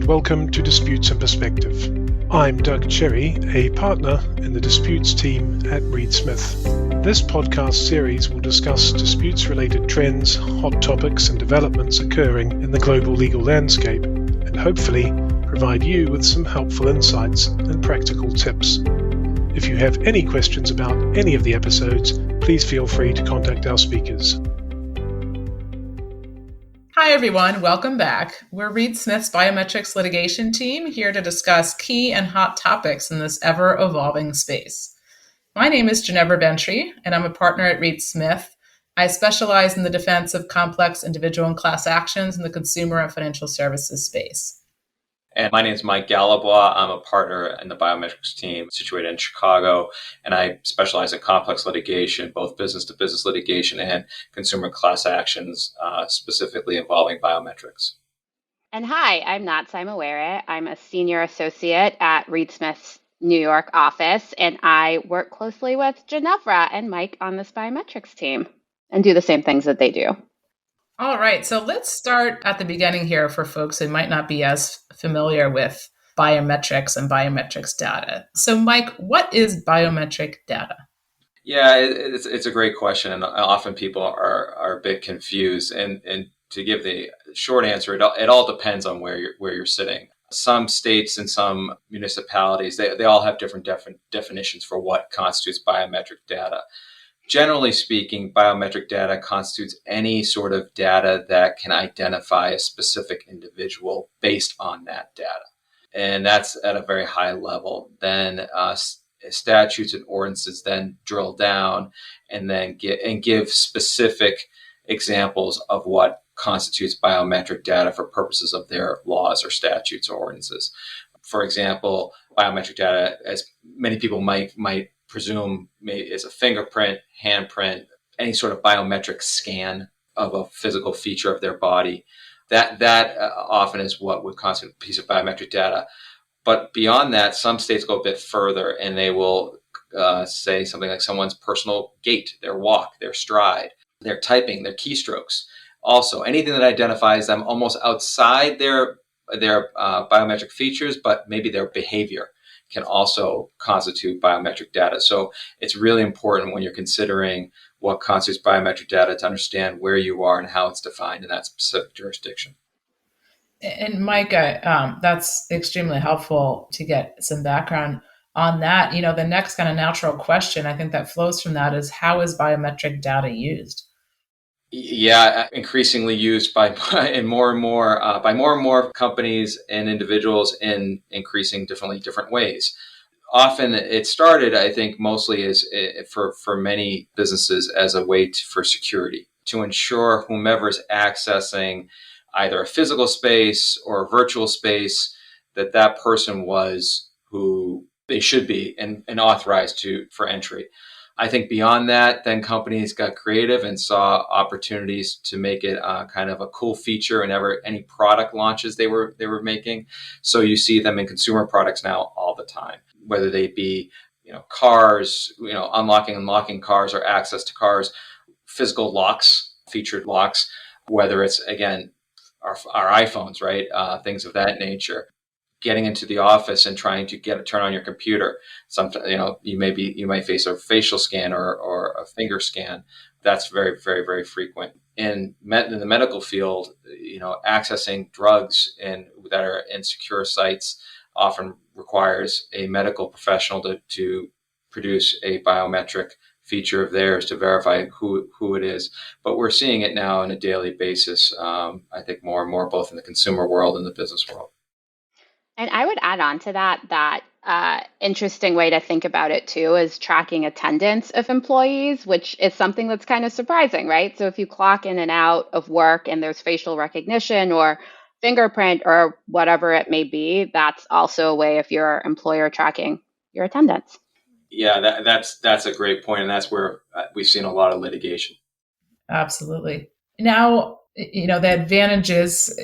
welcome to Disputes and Perspective. I'm Doug Cherry, a partner in the disputes team at Reed Smith. This podcast series will discuss disputes-related trends, hot topics, and developments occurring in the global legal landscape, and hopefully provide you with some helpful insights and practical tips. If you have any questions about any of the episodes, please feel free to contact our speakers. Hi, everyone. Welcome back. We're Reed Smith's Biometrics litigation team here to discuss key and hot topics in this ever-evolving space. My name is Ginevra Bentry, and I'm a partner at Reed Smith. I specialize in the defense of complex individual and class actions in the consumer and financial services space. And my name is Mike Galabois. I'm a partner in the Biometrics team situated in Chicago, and I specialize in complex litigation, both business-to-business litigation and consumer class actions, specifically involving biometrics. And hi, I'm Nat Simawere. I'm a senior associate at Reed Smith's New York office, and I work closely with Ginevra and Mike on this biometrics team and do the same things that they do. All right, so let's start at the beginning here for folks who might not be as familiar with biometrics and biometrics data. So, Mike, what is biometric data? Yeah, it's a great question, and often people are a bit confused. And to give the short answer, it all depends on where you're sitting. Some states and some municipalities, they all have different definitions for what constitutes biometric data. Generally speaking, biometric data constitutes any sort of data that can identify a specific individual based on that data. And that's at a very high level. Then statutes and ordinances then drill down and then give specific examples of what constitutes biometric data for purposes of their laws or statutes or ordinances. For example, biometric data, as many people might presume, is a fingerprint, handprint, any sort of biometric scan of a physical feature of their body. That often is what would constitute a piece of biometric data. But beyond that, some states go a bit further, and they will say something like someone's personal gait, their walk, their stride, their typing, their keystrokes. Also, anything that identifies them almost outside their biometric features, but maybe their behavior can also constitute biometric data. So it's really important when you're considering what constitutes biometric data to understand where you are and how it's defined in that specific jurisdiction. And Mike, that's extremely helpful to get some background on that. You know, the next kind of natural question I think that flows from that is, how is biometric data used? Yeah, increasingly used by more and more companies and individuals in increasing different ways. Often it started, I think, mostly as for many businesses as a way for security, to ensure whomever is accessing either a physical space or a virtual space, that person was who they should be and authorized for entry. I think beyond that, then companies got creative and saw opportunities to make it kind of a cool feature in any product launches they were making. So you see them in consumer products now all the time, whether they be cars, unlocking and locking cars or access to cars, physical locks, featured locks, whether it's again our iPhones, right, things of that nature. Getting into the office and trying to turn on your computer. Sometimes, you might face a facial scan or a finger scan. That's very, very, very frequent. In the medical field, accessing drugs that are in secure sites often requires a medical professional to produce a biometric feature of theirs to verify who it is. But we're seeing it now on a daily basis, I think more and more, both in the consumer world and the business world. And I would add on to that interesting way to think about it too is tracking attendance of employees, which is something that's kind of surprising, right? So if you clock in and out of work and there's facial recognition or fingerprint or whatever it may be, that's also a way of your employer tracking your attendance. Yeah, that's a great point, and that's where we've seen a lot of litigation. Absolutely. Now, the advantages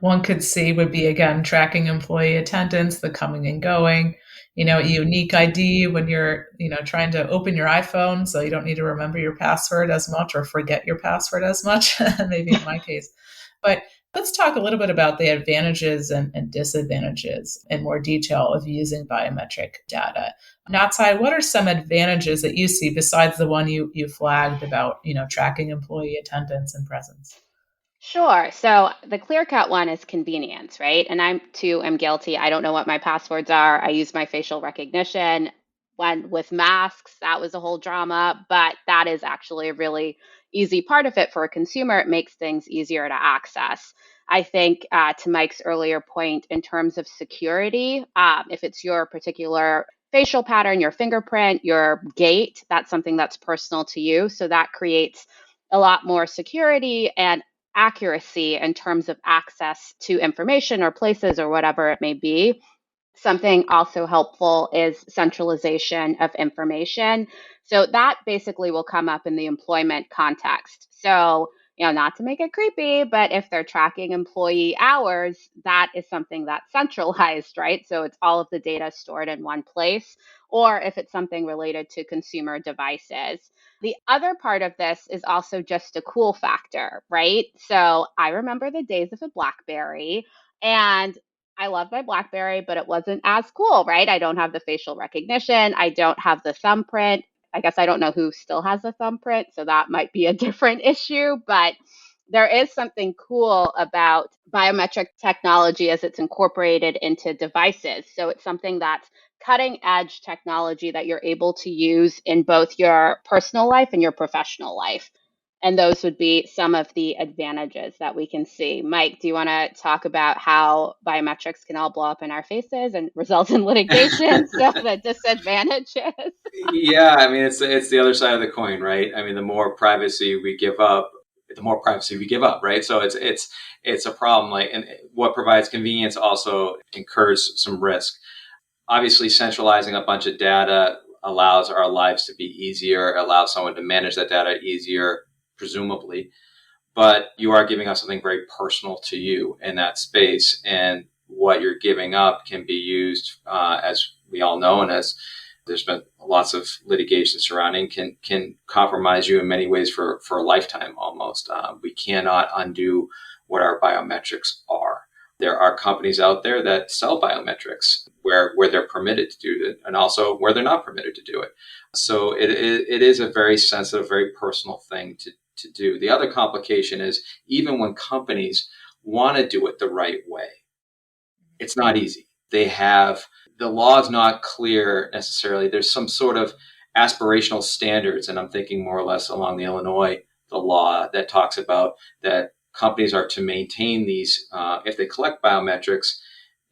one could see would be, again, tracking employee attendance, the coming and going, a unique ID when you're, trying to open your iPhone, so you don't need to remember your password as much or forget your password as much, maybe in my case. But Let's talk a little bit about the advantages and disadvantages in more detail of using biometric data. Natsai, what are some advantages that you see besides the one you flagged about, tracking employee attendance and presence? Sure. So the clear cut one is convenience, right? And I'm too am guilty. I don't know what my passwords are. I use my facial recognition. When with masks, that was a whole drama, but that is actually a really easy part of it for a consumer. It makes things easier to access. I think to Mike's earlier point, in terms of security, if it's your particular facial pattern, your fingerprint, your gait, that's something that's personal to you. So that creates a lot more security and accuracy in terms of access to information or places or whatever it may be. Something also helpful is centralization of information. So that basically will come up in the employment context. So, not to make it creepy, but if they're tracking employee hours, that is something that's centralized, right? So it's all of the data stored in one place, or if it's something related to consumer devices. The other part of this is also just a cool factor, right? So I remember the days of a BlackBerry, and I love my BlackBerry, but it wasn't as cool, right? I don't have the facial recognition. I don't have the thumbprint. I guess I don't know who still has a thumbprint, so that might be a different issue. But there is something cool about biometric technology as it's incorporated into devices. So it's something that's cutting edge technology that you're able to use in both your personal life and your professional life. And those would be some of the advantages that we can see. Mike, do you want to talk about how biometrics can all blow up in our faces and result in litigation? So the disadvantages. Yeah, I mean it's the other side of the coin, right? I mean, the more privacy we give up, right? So it's a problem. Like, and what provides convenience also incurs some risk. Obviously, centralizing a bunch of data allows our lives to be easier, allows someone to manage that data easier, presumably. But you are giving up something very personal to you in that space, and what you're giving up can be used, as we all know, and as there's been lots of litigation surrounding, can compromise you in many ways for a lifetime almost. We cannot undo what our biometrics are. There are companies out there that sell biometrics where they're permitted to do it, and also where they're not permitted to do it. So it is a very sensitive, very personal thing to do. The other complication is, even when companies want to do it the right way, it's not easy. The law is not clear necessarily. There's some sort of aspirational standards, and I'm thinking more or less along the law that talks about that companies are to maintain these, if they collect biometrics,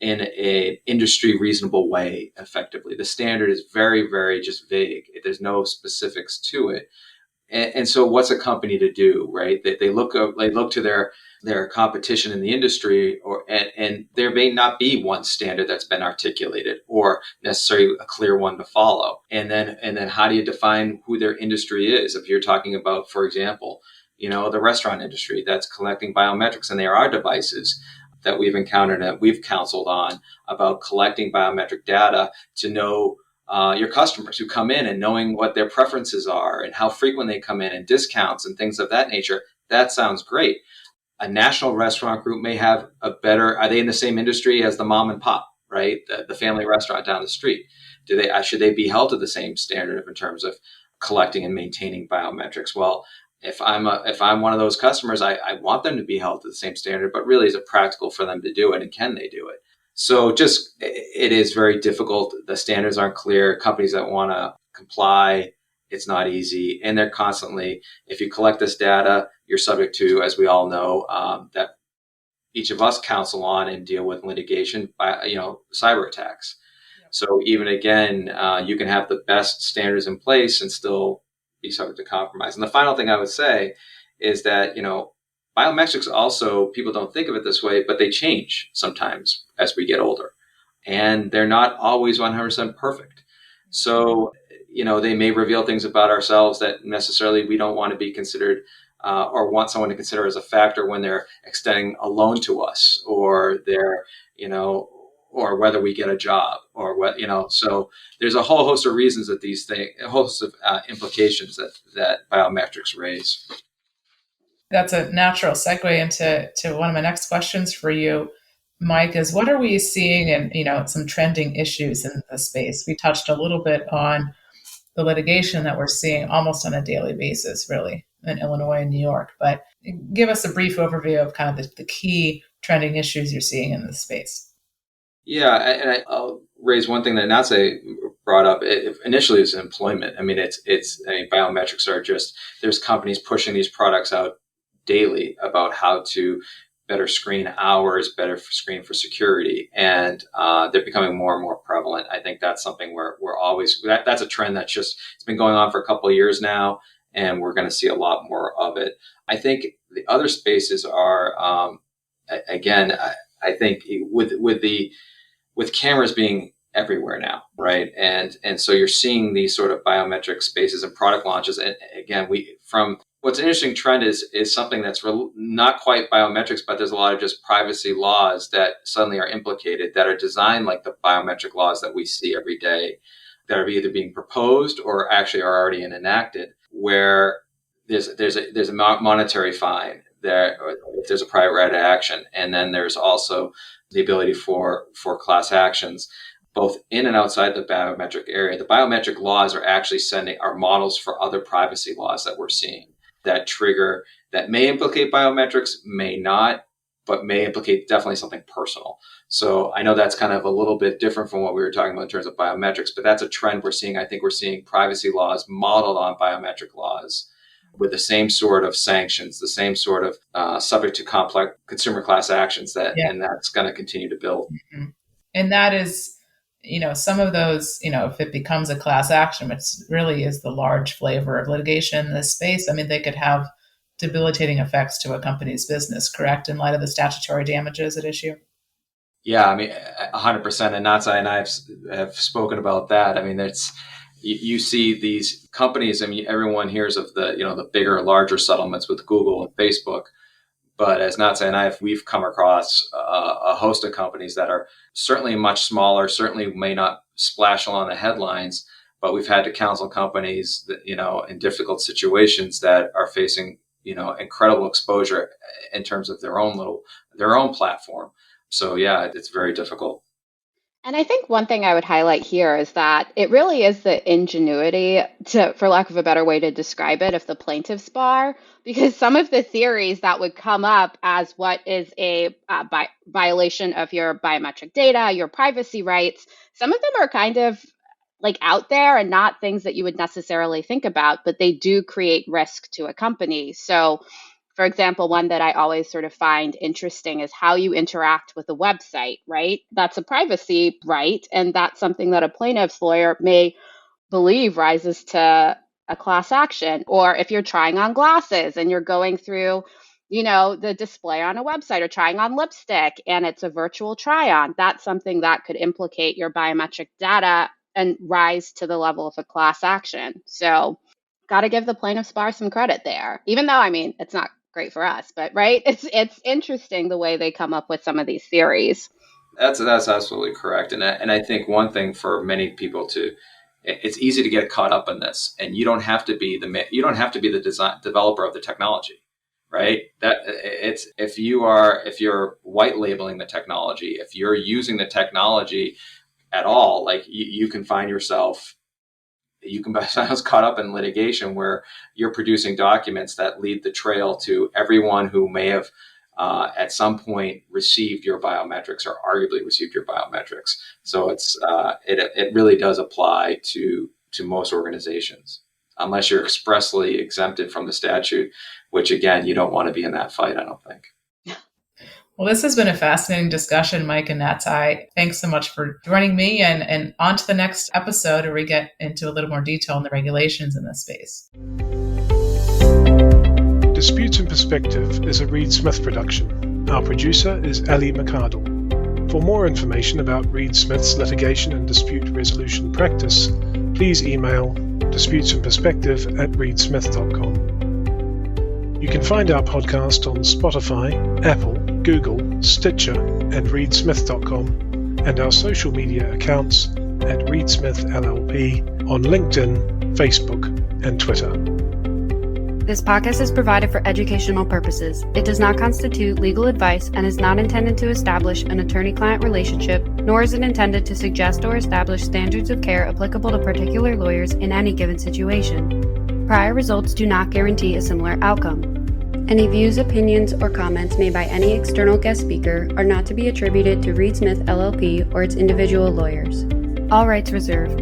in an industry reasonable way, effectively. The standard is very, very just vague. There's no specifics to it. And so what's a company to do, right? They look to their competition in the industry, and there may not be one standard that's been articulated or necessarily a clear one to follow. And then how do you define who their industry is? If you're talking about, for example, the restaurant industry that's collecting biometrics, and there are devices that we've encountered and we've counseled on about collecting biometric data to know your customers who come in, and knowing what their preferences are and how frequent they come in and discounts and things of that nature. That sounds great. A national restaurant group may have are they in the same industry as the mom and pop, right? The family restaurant down the street. Should they be held to the same standard in terms of collecting and maintaining biometrics? Well, if I'm one of those customers, I want them to be held to the same standard, but really, is it practical for them to do it, and can they do it? So it is very difficult. The standards aren't clear. Companies that want to comply, it's not easy. And they're constantly, if you collect this data, you're subject to, as we all know, that each of us counsel on and deal with litigation by, cyber attacks. Yeah. So even again, you can have the best standards in place and still be subject to compromise. And the final thing I would say is that, biometrics also, people don't think of it this way, but they change sometimes as we get older, and they're not always 100% perfect. So, they may reveal things about ourselves that necessarily we don't want to be considered or want someone to consider as a factor when they're extending a loan to us, or they're, or whether we get a job, or what, so there's a whole host of reasons that a host of implications that biometrics raise. That's a natural segue into one of my next questions for you, Mike, is what are we seeing in, some trending issues in the space? We touched a little bit on the litigation that we're seeing almost on a daily basis, really, in Illinois and New York. But give us a brief overview of kind of the key trending issues you're seeing in this space. Yeah, and I'll raise one thing that Natse brought up. Initially, it's employment. I mean, biometrics are just, there's companies pushing these products out daily about how to better screen hours, better screen for security, and they're becoming more and more prevalent. I think that's something we're always, that's a trend that's just, it's been going on for a couple of years now, and we're going to see a lot more of it. I think the other spaces are, again, I think with cameras being everywhere now, right? And so you're seeing these sort of biometric spaces and product launches. And again, what's an interesting trend is something that's not quite biometrics, but there's a lot of just privacy laws that suddenly are implicated that are designed like the biometric laws that we see every day, that are either being proposed or actually are already enacted, where there's a monetary fine there, or if there's a private right of action, and then there's also the ability for class actions, both in and outside the biometric area. The biometric laws are actually are models for other privacy laws that we're seeing that may implicate biometrics, may not, but may implicate definitely something personal. So I know that's kind of a little bit different from what we were talking about in terms of biometrics, but that's a trend we're seeing. I think we're seeing privacy laws modeled on biometric laws with the same sort of sanctions, the same sort of subject to complex consumer class actions and that's going to continue to build. Mm-hmm. And that is, some of those, if it becomes a class action, which really is the large flavor of litigation in this space, I mean, they could have debilitating effects to a company's business, correct, in light of the statutory damages at issue? Yeah, I mean, 100%. And Natsa and I have spoken about that. I mean, you see these companies, I mean, everyone hears of the bigger, larger settlements with Google and Facebook. But as Natsa and we've come across a host of companies that are certainly much smaller, certainly may not splash along the headlines, but we've had to counsel companies that, in difficult situations that are facing, incredible exposure in terms of their own platform. So yeah, it's very difficult. And I think one thing I would highlight here is that it really is the ingenuity, for lack of a better way to describe it, of the plaintiff's bar, because some of the theories that would come up as what is a violation of your biometric data, your privacy rights, some of them are kind of like out there and not things that you would necessarily think about, but they do create risk to a company. So for example, one that I always sort of find interesting is how you interact with a website, right? That's a privacy right. And that's something that a plaintiff's lawyer may believe rises to a class action. Or if you're trying on glasses and you're going through, the display on a website, or trying on lipstick and it's a virtual try on, that's something that could implicate your biometric data and rise to the level of a class action. So got to give the plaintiff's bar some credit there, even though, I mean, it's not great for us, but right, it's interesting the way they come up with some of these theories. That's absolutely correct, and I think one thing for many people it's easy to get caught up in this, and you don't have to be the developer of the technology, right? That it's if you're white labeling the technology, if you're using the technology at all, like you can find yourself. You can sometimes caught up in litigation where you're producing documents that lead the trail to everyone who may have at some point received your biometrics or arguably received your biometrics. So it really does apply to most organizations, unless you're expressly exempted from the statute, which again, you don't want to be in that fight, I don't think. Well, this has been a fascinating discussion, Mike and Natsai. Thanks so much for joining me, and on to the next episode where we get into a little more detail on the regulations in this space. Disputes in Perspective is a Reed Smith production. Our producer is Ali McArdle. For more information about Reed Smith's litigation and dispute resolution practice, please email disputesinperspective@reedsmith.com. You can find our podcast on Spotify, Apple, Google, Stitcher, and reedsmith.com, and our social media accounts at ReedSmith LLP on LinkedIn, Facebook, and Twitter. This podcast is provided for educational purposes. It does not constitute legal advice and is not intended to establish an attorney-client relationship, nor is it intended to suggest or establish standards of care applicable to particular lawyers in any given situation. Prior results do not guarantee a similar outcome. Any views, opinions, or comments made by any external guest speaker are not to be attributed to Reed Smith LLP or its individual lawyers. All rights reserved.